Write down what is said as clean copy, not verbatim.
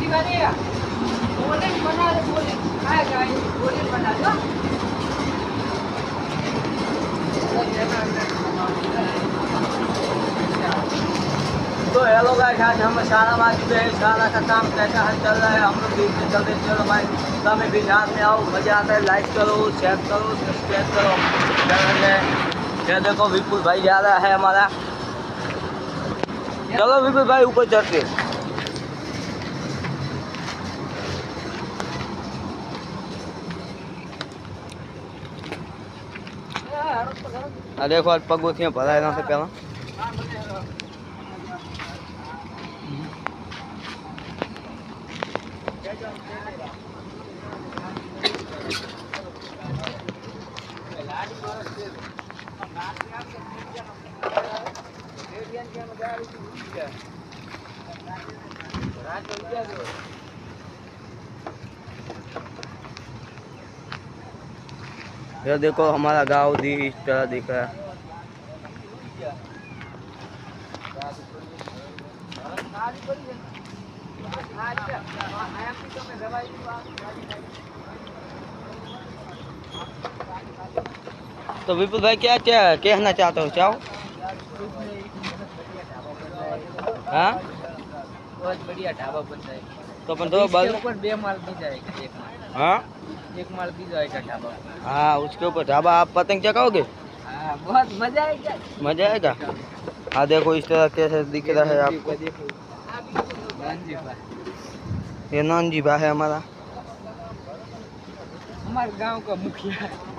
तो hello guys, आज हम शाला में आ चुके हैं। शाला का काम कैसा है चल रहा है, हम लोग बीच में चलते। चलो भाई, तुम्हें भी साथ में आओ, मजा आता है। लाइक करो, शेयर करो, सब्सक्राइब करो चैनल में। ये देखो विपुल भाई जा रहा है हमारा। चलो विपुल भाई ऊपर चढ़ते। देखो आज पगोथियां भरा से पहला ये देखो हमारा गांव दी इस तरह दिख रहा है। तो विपुल भाई क्या कहना चाहते हो? चाहो हाँ, बहुत बढ़िया ढाबा बन जाएगा। तो अपन दो बाल ऊपर 2 माल दी जाएगा, 1 माल। हाँ 1 माल दी जाएगा ढाबा। हाँ, उसके ऊपर ढाबा। आप पतंग चगाओगे? हाँ, बहुत मजा आएगा। मजा आएगा। हाँ देखो इस तरह कैसे दिख रहा है आपको। ये नानजी बा है हमारा हमारे गांव का मुखिया।